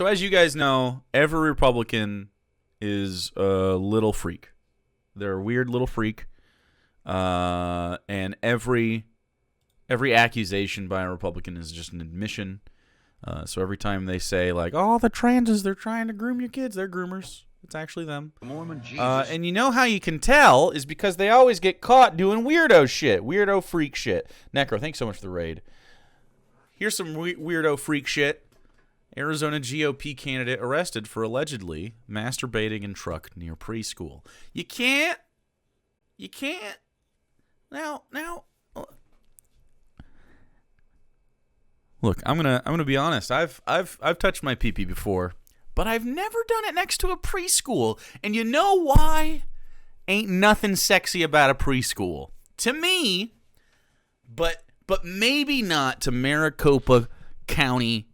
So as you guys know, every Republican is a little freak. They're a weird little freak. And every accusation by a Republican is just an admission. So every time they say, like, oh, the transes, they're trying to groom your kids, they're groomers. It's actually them. Mormon Jesus. And you know how you can tell is because they always get caught doing weirdo shit. Weirdo freak shit. Necro, thanks so much for the raid. Here's some weirdo freak shit. Arizona GOP candidate arrested for allegedly masturbating in truck near preschool. You can't. Now. Look, I'm gonna be honest. I've touched my pee-pee before, but I've never done it next to a preschool. And you know why? Ain't nothing sexy about a preschool to me, but maybe not to Maricopa County.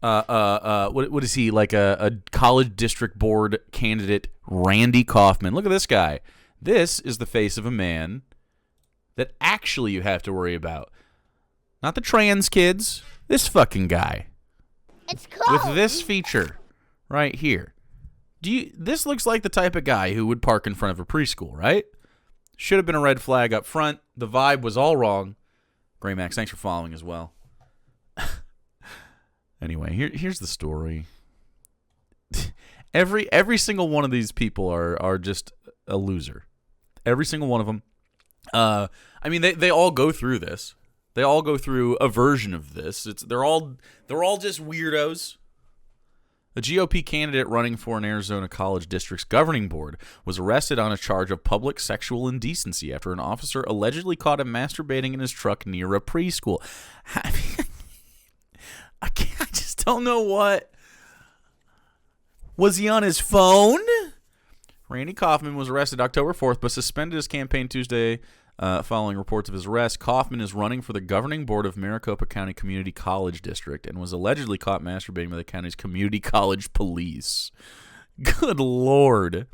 What is he, like a college district board candidate, Randy Kaufman? Look at this guy. This is the face of a man that actually you have to worry about. Not the trans kids. This fucking guy. It's cool. With this feature right here. This looks like the type of guy who would park in front of a preschool, right? Should have been a red flag up front. The vibe was all wrong. Gray Max, thanks for following as well. Anyway, here's the story. Every single one of these people are just a loser. Every single one of them. I mean, they all go through this. They all go through a version of this. They're all just weirdos. A GOP candidate running for an Arizona college district's governing board was arrested on a charge of public sexual indecency after an officer allegedly caught him masturbating in his truck near a preschool. I just don't know what. Was he on his phone? Randy Kaufman was arrested October 4th, but suspended his campaign Tuesday following reports of his arrest. Kaufman is running for the governing board of Maricopa County Community College District and was allegedly caught masturbating by the county's community college police. Good Lord.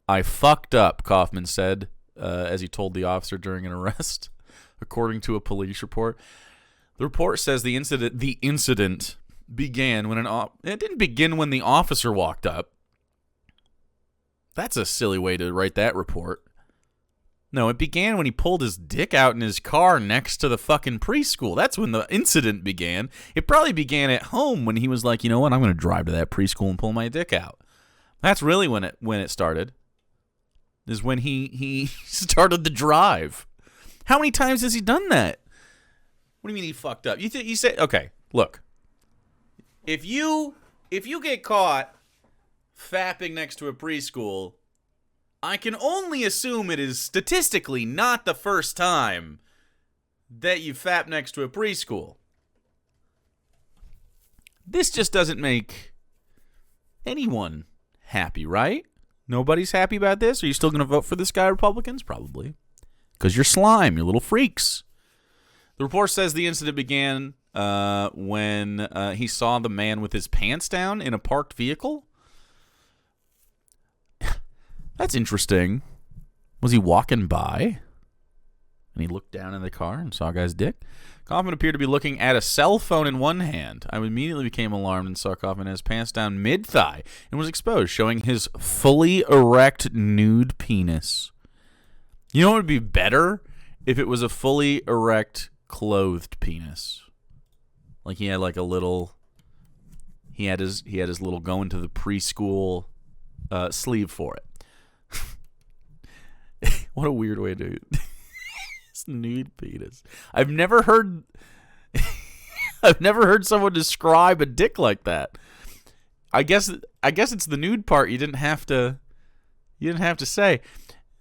I fucked up, Kaufman said, as he told the officer during an arrest, according to a police report. The report says the incident began when it didn't begin when the officer walked up. That's a silly way to write that report. No, it began when he pulled his dick out in his car next to the fucking preschool. That's when the incident began. It probably began at home when he was like, you know what, I'm going to drive to that preschool and pull my dick out. That's really when it started. Is when he started the drive. How many times has he done that? What do you mean he fucked up? You say, okay, look. If you get caught fapping next to a preschool, I can only assume it is statistically not the first time that you fap next to a preschool. This just doesn't make anyone happy, right? Nobody's happy about this? Are you still going to vote for this guy, Republicans? Probably. Because you're slime, you're little freaks. The report says the incident began when he saw the man with his pants down in a parked vehicle. That's interesting. Was he walking by? And he looked down in the car and saw a guy's dick? Kaufman appeared to be looking at a cell phone in one hand. I immediately became alarmed and saw Kaufman his pants down mid-thigh and was exposed, showing his fully erect nude penis. You know what would be better? If it was a fully erect clothed penis. Like he had like a little... He had his little going to the preschool sleeve for it. What a weird way to do it. It's nude penis. I've never heard someone describe a dick like that. I guess it's the nude part you didn't have to say.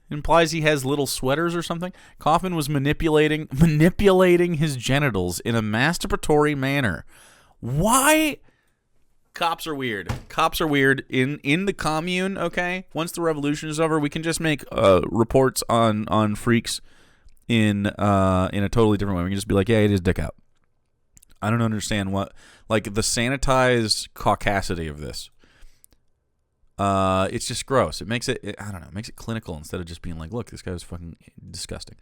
It implies he has little sweaters or something. Kaufman was manipulating his genitals in a masturbatory manner. Why? Cops are weird. Cops are weird in the commune, okay? Once the revolution is over, we can just make reports on freaks in a totally different way. We can just be like, yeah, it is dick out. I don't understand what, like, the sanitized caucasity of this. It's just gross. It makes it, I don't know, it makes it clinical instead of just being like, look, this guy was fucking disgusting.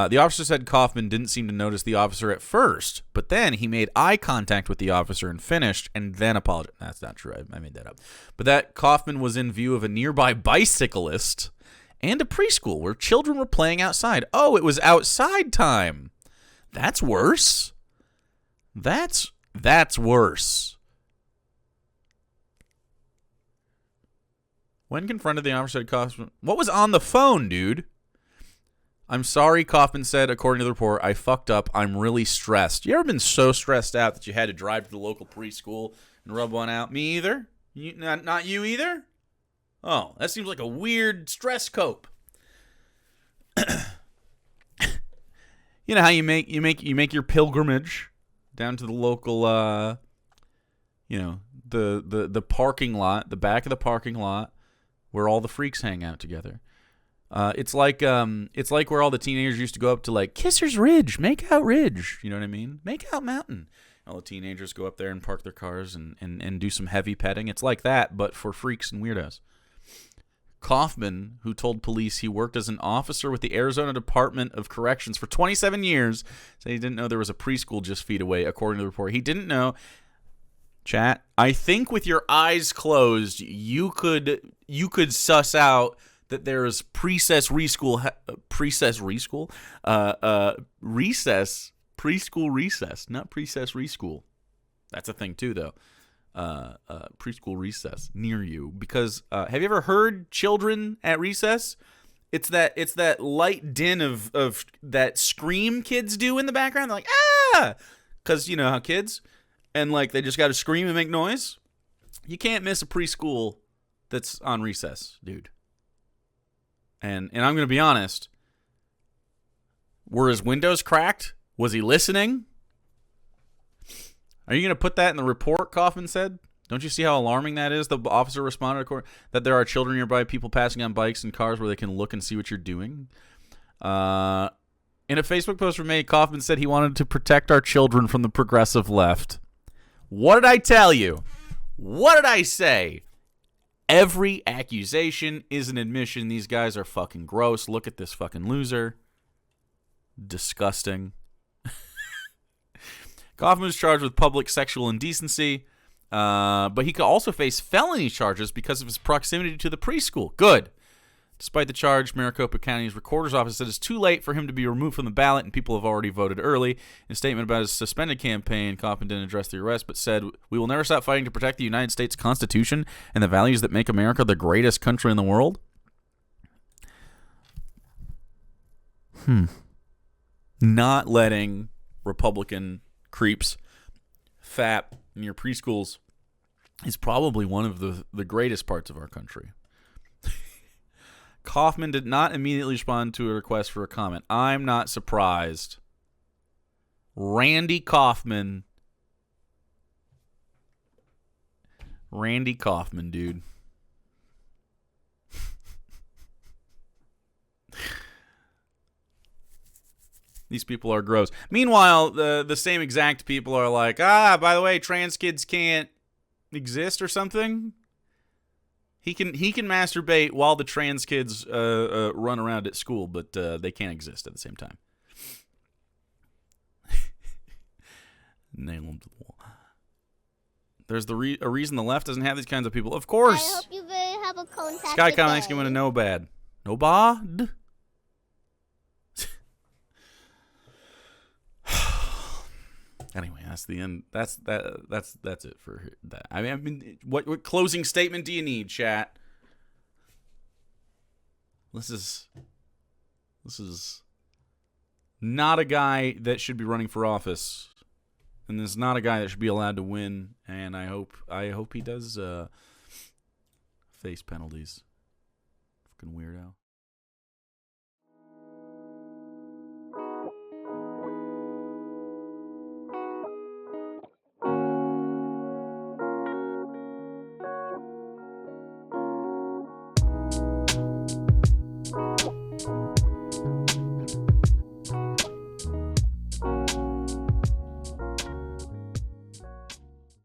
The officer said Kaufman didn't seem to notice the officer at first, but then he made eye contact with the officer and finished, and then apologized. That's not true. I made that up. But that Kaufman was in view of a nearby bicyclist and a preschool where children were playing outside. Oh, it was outside time. That's worse. That's worse. When confronted, the officer said Kaufman, what was on the phone, dude? I'm sorry, Kaufman said, according to the report. I fucked up. I'm really stressed. You ever been so stressed out that you had to drive to the local preschool and rub one out? Me either? Not you either? Oh, that seems like a weird stress cope. You know how you make your pilgrimage down to the local the parking lot, the back of the parking lot where all the freaks hang out together. It's like where all the teenagers used to go up to, like, Kisser's Ridge, Make Out Ridge. You know what I mean? Make Out Mountain. All the teenagers go up there and park their cars and do some heavy petting. It's like that, but for freaks and weirdos. Kaufman, who told police he worked as an officer with the Arizona Department of Corrections for 27 years, said he didn't know there was a preschool just feet away, according to the report. He didn't know. Chat, I think with your eyes closed, you could suss out that there's preschool recess, not recess reschool. That's a thing too, though. Preschool recess near you, because have you ever heard children at recess? It's that light din of that scream kids do in the background. They're like, ah, because you know how kids, and like they just got to scream and make noise. You can't miss a preschool that's on recess, dude. And I'm going to be honest. Were his windows cracked? Was he listening? Are you going to put that in the report, Kaufman said? Don't you see how alarming that is? The officer responded that there are children nearby, people passing on bikes and cars where they can look and see what you're doing. In a Facebook post made, Kaufman said he wanted to protect our children from the progressive left. What did I tell you? What did I say? Every accusation is an admission. These guys are fucking gross. Look at this fucking loser. Disgusting. Kaufman was charged with public sexual indecency, but he could also face felony charges because of his proximity to the preschool. Good. Despite the charge, Maricopa County's recorder's office said it's too late for him to be removed from the ballot, and people have already voted early. In a statement about his suspended campaign, Kaufman didn't address the arrest, but said, "We will never stop fighting to protect the United States Constitution and the values that make America the greatest country in the world." Not letting Republican creeps fap in your preschools is probably one of the greatest parts of our country. Kaufman did not immediately respond to a request for a comment. I'm not surprised. Randy Kaufman, dude. These people are gross. Meanwhile, the same exact people are like, by the way, trans kids can't exist or something. He can masturbate while the trans kids run around at school, but they can't exist at the same time. Nail him to the wall. There's a reason the left doesn't have these kinds of people. Of course. I hope you will have a contact. Sky Comics going to know bad. No bad. Anyway, that's the end. That's it for that. I mean, what closing statement do you need, chat? This is not a guy that should be running for office, and this is not a guy that should be allowed to win. And I hope he does face penalties. Fucking weirdo.